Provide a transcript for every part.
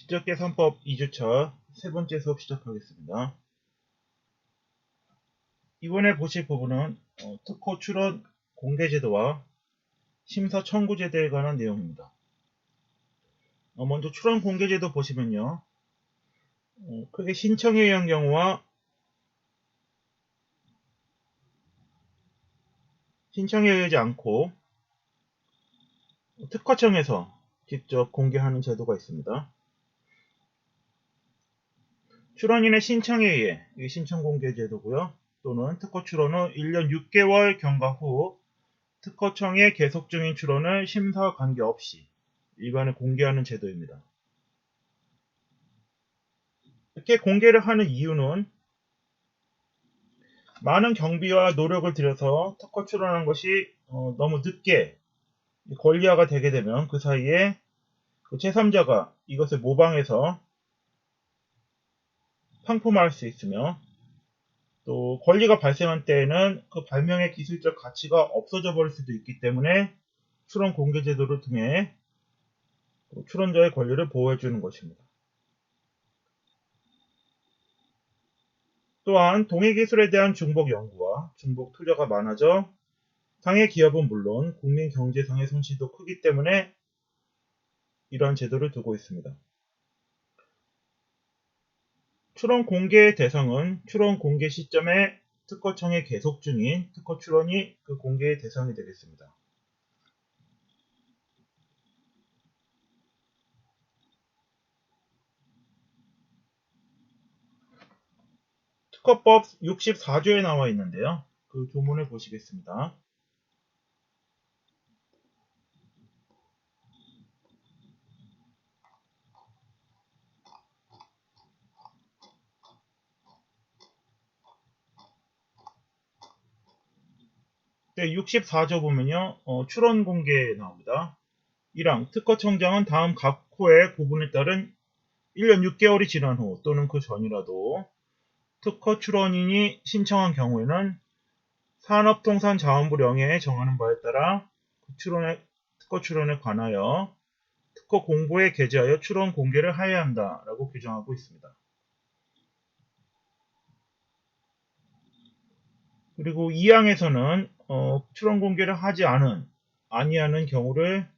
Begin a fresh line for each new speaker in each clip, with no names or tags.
지적계산법 2주차 세 번째 수업 시작하겠습니다. 이번에 보실 부분은 특허 출원 공개제도와 심사 청구제도에 관한 내용입니다. 먼저 출원 공개제도 보시면요. 크게 신청에 의한 경우와 신청에 의하지 않고 특허청에서 직접 공개하는 제도가 있습니다. 출원인의 신청에 의해 신청 공개 제도고요. 또는 특허 출원 후 1년 6개월 경과 후 특허청에 계속 중인 출원을 심사와 관계없이 일반에 공개하는 제도입니다. 이렇게 공개를 하는 이유는 많은 경비와 노력을 들여서 특허 출원한 것이 너무 늦게 권리화가 되게 되면 그 사이에 그 제3자가 이것을 모방해서 상품화할 수 있으며 또 권리가 발생한 때에는 그 발명의 기술적 가치가 없어져 버릴 수도 있기 때문에 출원 공개 제도를 통해 출원자의 권리를 보호해 주는 것입니다. 또한 동해기술에 대한 중복 연구와 중복 투자가 많아져 상해 기업은 물론 국민 경제상의 손실도 크기 때문에 이러한 제도를 두고 있습니다. 출원 공개의 대상은 출원 공개 시점에 특허청에 계속 중인 특허 출원이 그 공개의 대상이 되겠습니다. 특허법 64조에 나와 있는데요. 그 조문을 보시겠습니다. 네, 64조 보면요. 출원 공개 나옵니다. 1항 특허청장은 다음 각 호의 구분에 따른 1년 6개월이 지난 후 또는 그 전이라도 특허 출원인이 신청한 경우에는 산업통상자원부 령에 정하는 바에 따라 특허 출원에 관하여 특허 공보에 게재하여 출원 공개를 하여야 한다라고 규정하고 있습니다. 그리고 2항에서는 출원 공개를 하지 아니하는 경우를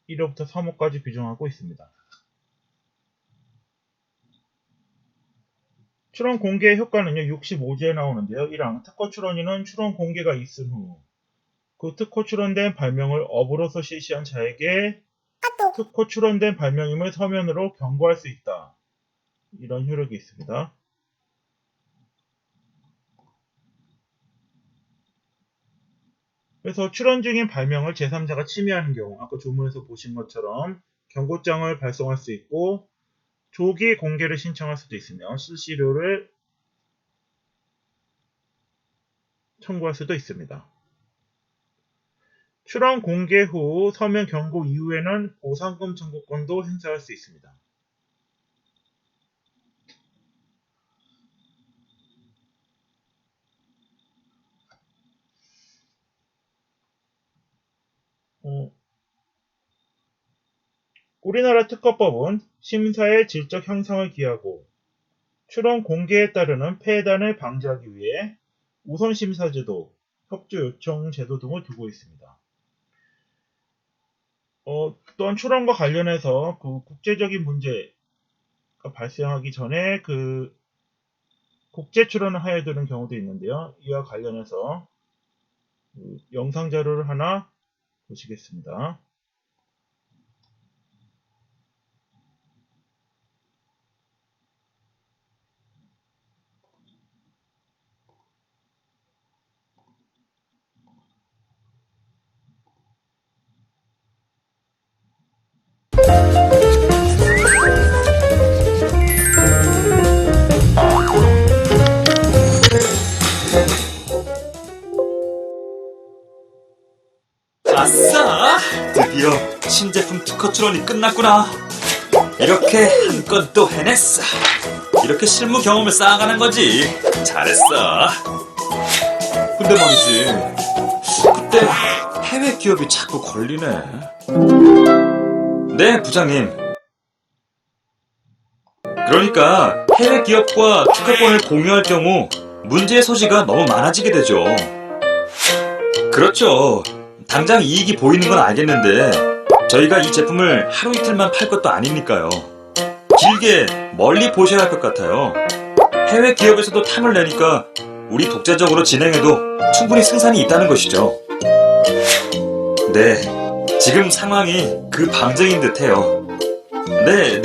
1호부터 3호까지 규정하고 있습니다. 출원 공개의 효과는요, 65조에 나오는데요. 1항 특허 출원인은 출원 공개가 있은 후 그 특허 출원된 발명을 업으로서 실시한 자에게 특허 출원된 발명임을 서면으로 경고할 수 있다. 이런 효력이 있습니다. 그래서 출원 중인 발명을 제3자가 침해하는 경우, 아까 조문에서 보신 것처럼 경고장을 발송할 수 있고 조기 공개를 신청할 수도 있으며 실시료를 청구할 수도 있습니다. 출원 공개 후 서면 경고 이후에는 보상금 청구권도 행사할 수 있습니다. 우리나라 특허법은 심사의 질적 향상을 기하고 출원 공개에 따르는 폐단을 방지하기 위해 우선심사제도, 협조 요청 제도 등을 두고 있습니다. 또한 출원과 관련해서 그 국제적인 문제가 발생하기 전에 그 국제 출원을 하여야 되는 경우도 있는데요. 이와 관련해서 영상 자료를 하나 보시겠습니다.
아싸! 드디어 신제품 특허 출원이 끝났구나. 이렇게 한 건 또 해냈어. 이렇게 실무 경험을 쌓아가는 거지. 잘했어. 근데 말이지, 그때 해외 기업이 자꾸 걸리네. 네, 부장님. 그러니까 해외 기업과 특허권을 공유할 경우 문제의 소지가 너무 많아지게 되죠. 그렇죠. 당장 이익이 보이는 건 알겠는데 저희가 이 제품을 하루 이틀만 팔 것도 아니니까요. 길게 멀리 보셔야 할 것 같아요. 해외 기업에서도 탐을 내니까 우리 독자적으로 진행해도 충분히 승산이 있다는 것이죠. 네, 지금 상황이 그 방정인 듯해요. 네.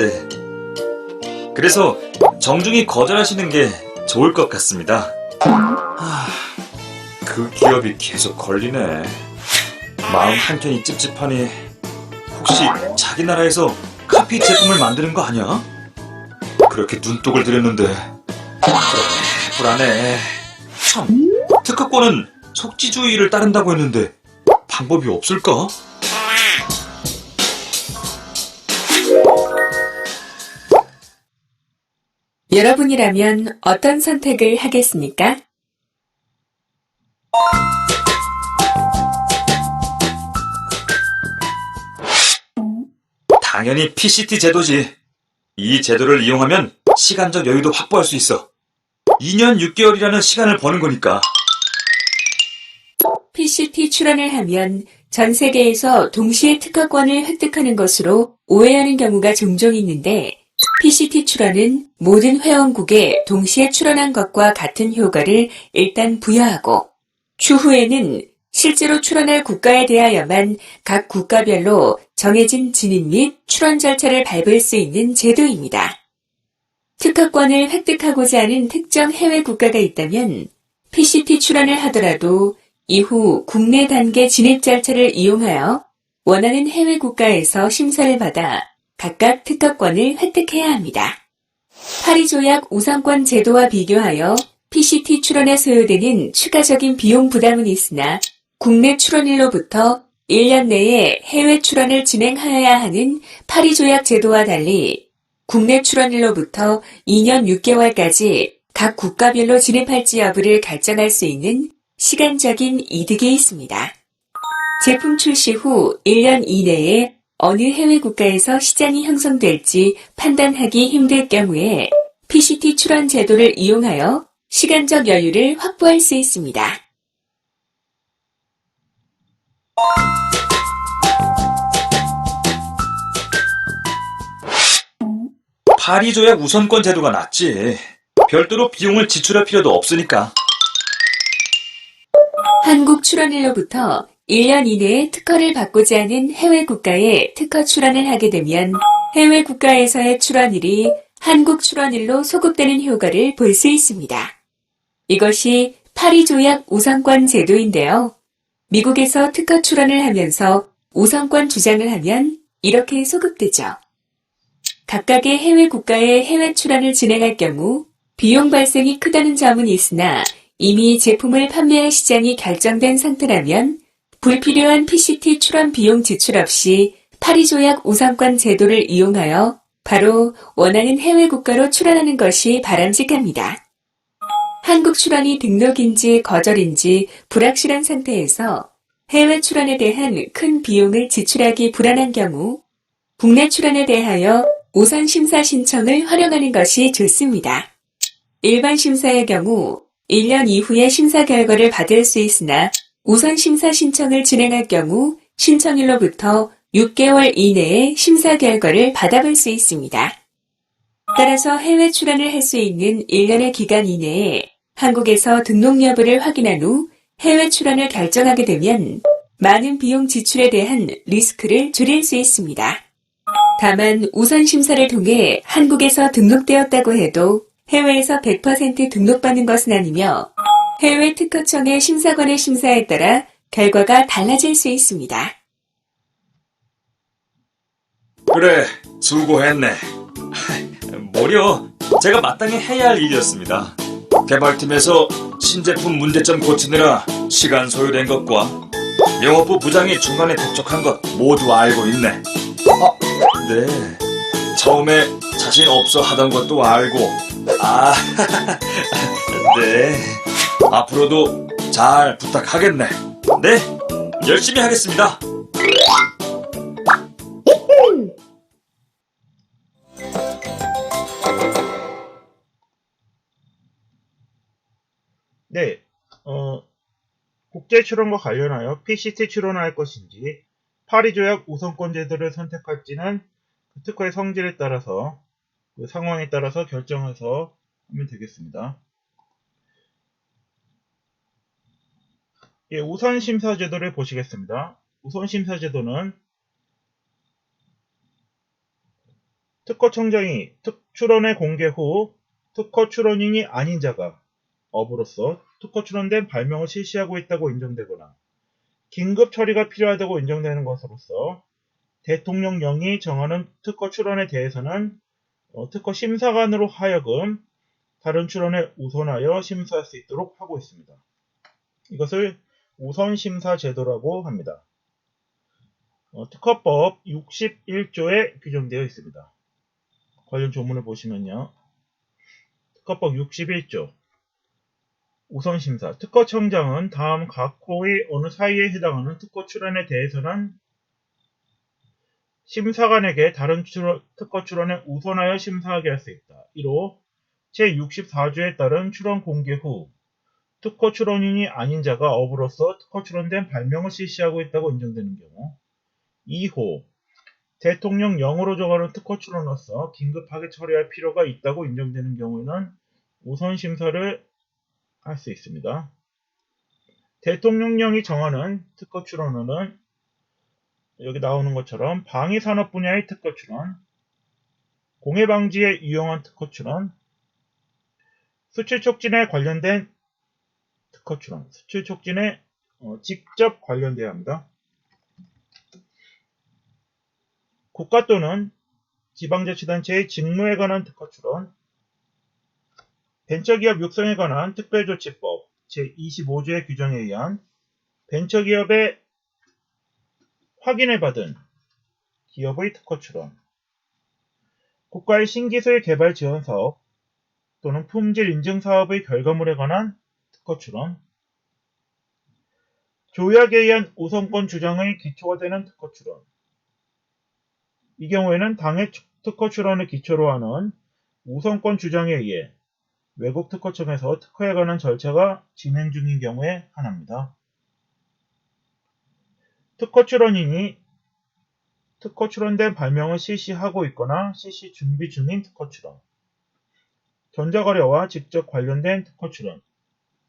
그래서 정중히 거절하시는 게 좋을 것 같습니다. 그 기업이 계속 걸리네. 마음 한켠이 찝찝하니 혹시 자기 나라에서 카피 제품을 만드는 거 아니야? 그렇게 눈독을 들였는데 불안해. 참, 특허권은 속지주의를 따른다고 했는데 방법이 없을까?
여러분이라면 어떤 선택을 하겠습니까?
당연히 PCT 제도지. 이 제도를 이용하면 시간적 여유도 확보할 수 있어. 2년 6개월이라는 시간을 버는 거니까.
PCT 출원을 하면 전 세계에서 동시에 특허권을 획득하는 것으로 오해하는 경우가 종종 있는데 PCT 출원은 모든 회원국에 동시에 출원한 것과 같은 효과를 일단 부여하고 추후에는 실제로 출원할 국가에 대하여만 각 국가별로 정해진 진입 및 출원 절차를 밟을 수 있는 제도입니다. 특허권을 획득하고자 하는 특정 해외 국가가 있다면 PCT 출원을 하더라도 이후 국내 단계 진입 절차를 이용하여 원하는 해외 국가에서 심사를 받아 각각 특허권을 획득해야 합니다. 파리 조약 우선권 제도와 비교하여 PCT 출원에 소요되는 추가적인 비용 부담은 있으나 국내 출원일로부터 1년 내에 해외 출원을 진행하여야 하는 파리 조약 제도와 달리 국내 출원일로부터 2년 6개월까지 각 국가별로 진입할지 여부를 결정할 수 있는 시간적인 이득이 있습니다. 제품 출시 후 1년 이내에 어느 해외 국가에서 시장이 형성될지 판단하기 힘들 경우에 PCT 출원 제도를 이용하여 시간적 여유를 확보할 수 있습니다.
파리 조약 우선권 제도가 낫지. 별도로 비용을 지출할 필요도 없으니까.
한국 출원일로부터 1년 이내에 특허를 받고자 하는 해외 국가에 특허 출원을 하게 되면 해외 국가에서의 출원일이 한국 출원일로 소급되는 효과를 볼 수 있습니다. 이것이 파리 조약 우선권 제도인데요. 미국에서 특허 출원을 하면서 우선권 주장을 하면 이렇게 소급되죠. 각각의 해외 국가의 해외 출원을 진행할 경우 비용 발생이 크다는 점은 있으나 이미 제품을 판매할 시장이 결정된 상태라면 불필요한 PCT 출원 비용 지출 없이 파리 조약 우선권 제도를 이용하여 바로 원하는 해외 국가로 출원하는 것이 바람직합니다. 한국 출원이 등록인지 거절인지 불확실한 상태에서 해외 출원에 대한 큰 비용을 지출하기 불안한 경우 국내 출원에 대하여 우선 심사 신청을 활용하는 것이 좋습니다. 일반 심사의 경우 1년 이후에 심사 결과를 받을 수 있으나 우선 심사 신청을 진행할 경우 신청일로부터 6개월 이내에 심사 결과를 받아볼 수 있습니다. 따라서 해외 출원을 할 수 있는 1년의 기간 이내에 한국에서 등록 여부를 확인한 후 해외 출원을 결정하게 되면 많은 비용 지출에 대한 리스크를 줄일 수 있습니다. 다만 우선 심사를 통해 한국에서 등록되었다고 해도 해외에서 100% 등록받는 것은 아니며 해외 특허청의 심사관의 심사에 따라 결과가 달라질 수 있습니다.
그래, 수고했네. 뭐려, 제가 마땅히 해야 할 일이었습니다. 개발팀에서 신제품 문제점 고치느라 시간 소요된 것과 영업부 부장이 중간에 독촉한 것 모두 알고 있네. 네. 처음에 자신 없어 하던 것도 알고, 네. 앞으로도 잘 부탁하겠네. 네, 열심히 하겠습니다.
네, 국제 출원과 관련하여 PCT 출원을 할 것인지 파리 조약 우선권 제도를 선택할지는 그 특허의 성질에 따라서 그 상황에 따라서 결정해서 하면 되겠습니다. 예, 우선 심사 제도를 보시겠습니다. 우선 심사 제도는 특허청장이 출원의 공개 후 특허 출원인이 아닌 자가 업으로서 특허 출원된 발명을 실시하고 있다고 인정되거나 긴급 처리가 필요하다고 인정되는 것으로서 대통령령이 정하는 특허 출원에 대해서는 특허 심사관으로 하여금 다른 출원에 우선하여 심사할 수 있도록 하고 있습니다. 이것을 우선 심사 제도라고 합니다. 특허법 61조에 규정되어 있습니다. 관련 조문을 보시면요. 특허법 61조 우선심사 특허청장은 다음 각 호의 어느 사이에 해당하는 특허 출원에 대해서는 심사관에게 다른 특허 출원에 우선하여 심사하게 할 수 있다. 1호 제64조에 따른 출원 공개 후 특허 출원인이 아닌 자가 업으로서 특허 출원된 발명을 실시하고 있다고 인정되는 경우 2호 대통령령으로 정하는 특허 출원으로서 긴급하게 처리할 필요가 있다고 인정되는 경우에는 우선 심사를 할 수 있습니다. 대통령령이 정하는 특허 출원은 여기 나오는 것처럼 방위산업 분야의 특허 출원, 공해 방지에 유용한 특허 출원, 수출 촉진에 관련된 특허 출원, 수출 촉진에 직접 관련돼야 합니다. 국가 또는 지방자치단체의 직무에 관한 특허 출원, 벤처기업 육성에 관한 특별조치법 제25조의 규정에 의한 벤처기업의 확인을 받은 기업의 특허 출원, 국가의 신기술 개발 지원 사업 또는 품질 인증 사업의 결과물에 관한 특허 출원, 조약에 의한 우선권 주장의 기초가 되는 특허 출원. 이 경우에는 당해 특허 출원을 기초로 하는 우선권 주장에 의해 외국 특허청에서 특허에 관한 절차가 진행 중인 경우에 한합니다. 특허 출원인이 특허 출원된 발명을 실시하고 있거나 실시 준비 중인 특허 출원, 전자거래와 직접 관련된 특허 출원,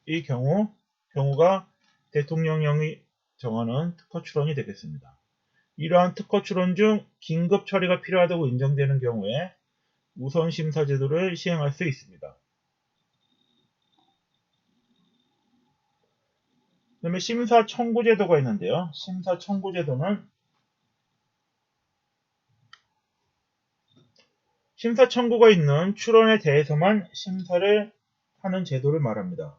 이 경우가 대통령령이 정하는 특허 출원이 되겠습니다. 이러한 특허 출원 중 긴급 처리가 필요하다고 인정되는 경우에 우선 심사 제도를 시행할 수 있습니다. 그다음에 심사 청구 제도가 있는데요. 심사 청구 제도는 심사 청구가 있는 출원에 대해서만 심사를 하는 제도를 말합니다.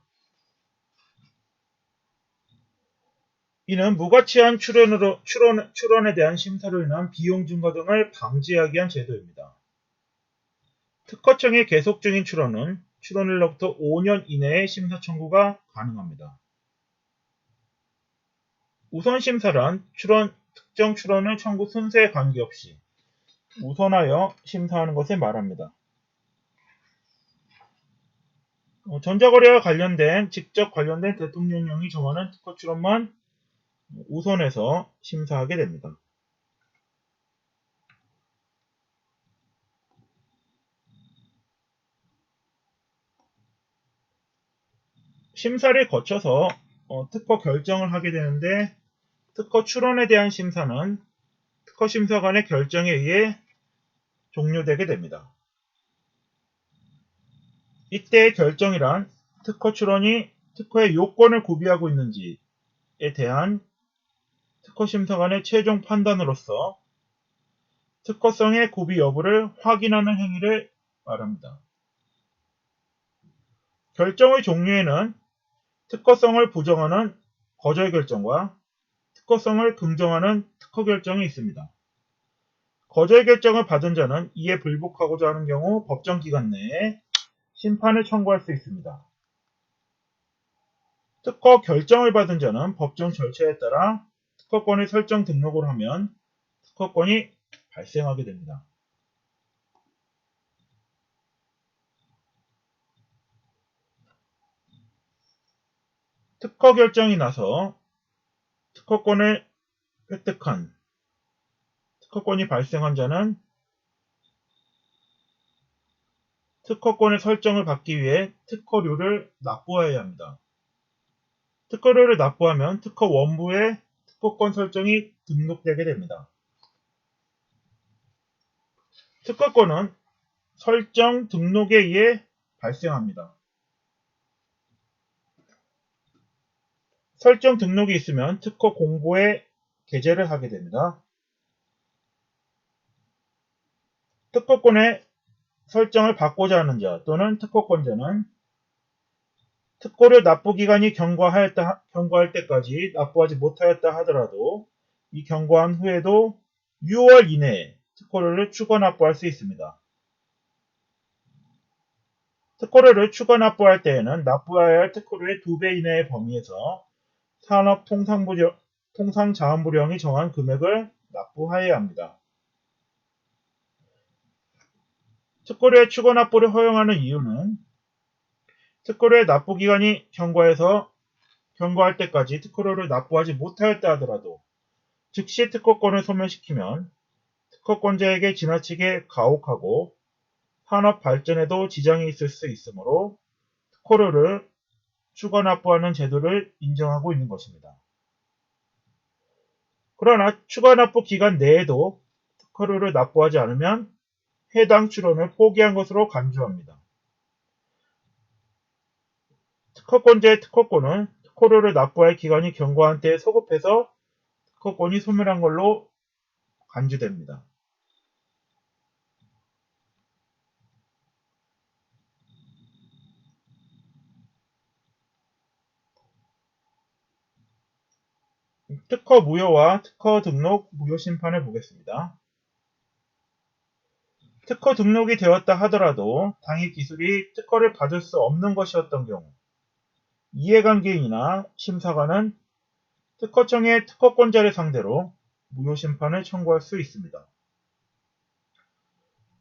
이는 무가치한 출원에 대한 심사로 인한 비용 증가 등을 방지하기 위한 제도입니다. 특허청의 계속 중인 출원은 출원일로부터 5년 이내에 심사 청구가 가능합니다. 우선 심사란 특정 출원의 청구 순서에 관계없이 우선하여 심사하는 것을 말합니다. 전자거래와 직접 관련된 대통령령이 정하는 특허 출원만 우선해서 심사하게 됩니다. 심사를 거쳐서 특허 결정을 하게 되는데 특허 출원에 대한 심사는 특허 심사관의 결정에 의해 종료되게 됩니다. 이때의 결정이란 특허 출원이 특허의 요건을 구비하고 있는지에 대한 특허 심사관의 최종 판단으로서 특허성의 구비 여부를 확인하는 행위를 말합니다. 결정의 종류에는 특허성을 부정하는 거절 결정과 특허성을 긍정하는 특허 결정이 있습니다. 거절 결정을 받은 자는 이에 불복하고자 하는 경우 법정 기간 내에 심판을 청구할 수 있습니다. 특허 결정을 받은 자는 법정 절차에 따라 특허권을 설정 등록을 하면 특허권이 발생하게 됩니다. 특허 결정이 나서 특허권을 획득한 특허권이 발생한 자는 특허권의 설정을 받기 위해 특허료를 납부해야 합니다. 특허료를 납부하면 특허 원부에 특허권 설정이 등록되게 됩니다. 특허권은 설정 등록에 의해 발생합니다. 설정 등록이 있으면 특허 공고에 게재를 하게 됩니다. 특허권의 설정을 받고자 하는 자 또는 특허권자는 특허료 납부 기간이 경과할 때까지 납부하지 못하였다 하더라도 이 경과한 후에도 6월 이내에 특허료를 추가 납부할 수 있습니다. 특허료를 추가 납부할 때에는 납부해야 할 특허료의 2배 이내의 범위에서 산업통상자원부령이 정한 금액을 납부하여야 합니다. 특허료의 추가 납부를 허용하는 이유는 특허료의 납부 기간이 경과할 때까지 특허료를 납부하지 못하였다 하더라도 즉시 특허권을 소멸시키면 특허권자에게 지나치게 가혹하고 산업 발전에도 지장이 있을 수 있으므로 특허료를 추가 납부하는 제도를 인정하고 있는 것입니다. 그러나 추가 납부 기간 내에도 특허료를 납부하지 않으면 해당 출원을 포기한 것으로 간주합니다. 특허권자의 특허권은 특허료를 납부할 기간이 경과한 때에 소급해서 특허권이 소멸한 걸로 간주됩니다. 특허 무효와 특허 등록 무효 심판을 보겠습니다. 특허 등록이 되었다 하더라도 당의 기술이 특허를 받을 수 없는 것이었던 경우 이해관계인이나 심사관은 특허청의 특허권자를 상대로 무효 심판을 청구할 수 있습니다.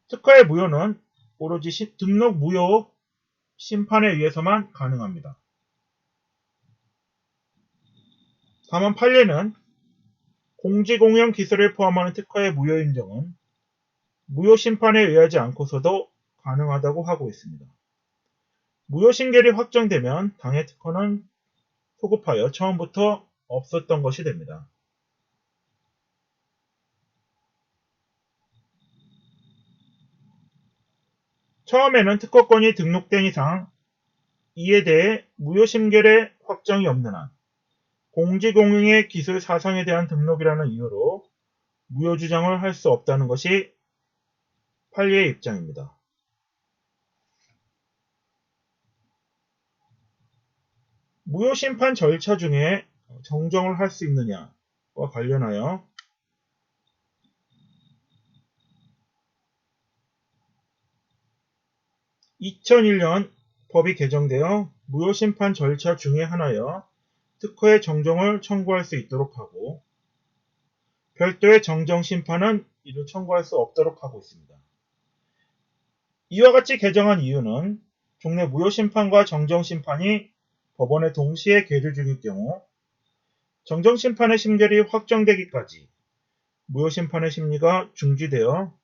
특허의 무효는 오로지 등록 무효 심판에 의해서만 가능합니다. 다만 판례는 공지공용 기술을 포함하는 특허의 무효 인정은 무효 심판에 의하지 않고서도 가능하다고 하고 있습니다. 무효 심결이 확정되면 당의 특허는 소급하여 처음부터 없었던 것이 됩니다. 처음에는 특허권이 등록된 이상 이에 대해 무효 심결의 확정이 없는 한 공지공용의 기술 사상에 대한 등록이라는 이유로 무효 주장을 할 수 없다는 것이 판례의 입장입니다. 무효 심판 절차 중에 정정을 할 수 있느냐와 관련하여 2001년 법이 개정되어 무효 심판 절차 중에 하나여 특허의 정정을 청구할 수 있도록 하고 별도의 정정 심판은 이를 청구할 수 없도록 하고 있습니다. 이와 같이 개정한 이유는 종래 무효 심판과 정정 심판이 법원에 동시에 계류 중일 경우 정정 심판의 심결이 확정되기까지 무효 심판의 심리가 중지되어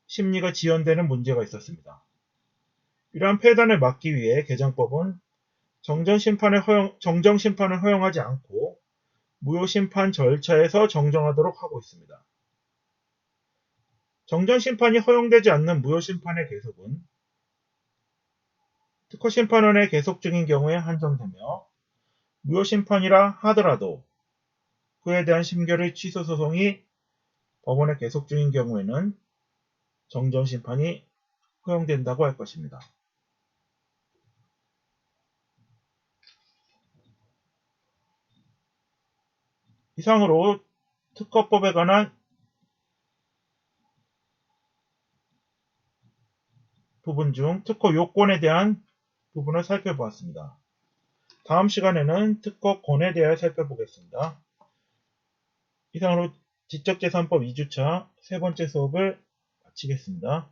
심리가 지연되는 문제가 있었습니다. 이러한 폐단을 막기 위해 개정법은 정정 심판을 허용하지 않고 무효 심판 절차에서 정정하도록 하고 있습니다. 정정 심판이 허용되지 않는 무효 심판의 계속은 특허심판원의 계속 중인 경우에 한정되며 무효 심판이라 하더라도 그에 대한 심결의 취소 소송이 법원에 계속 중인 경우에는 정정 심판이 허용된다고 할 것입니다. 이상으로 특허법에 관한 부분 중 특허 요건에 대한 부분을 살펴보았습니다. 다음 시간에는 특허권에 대해 살펴보겠습니다. 이상으로 지적재산법 2주차 세 번째 수업을 마치겠습니다.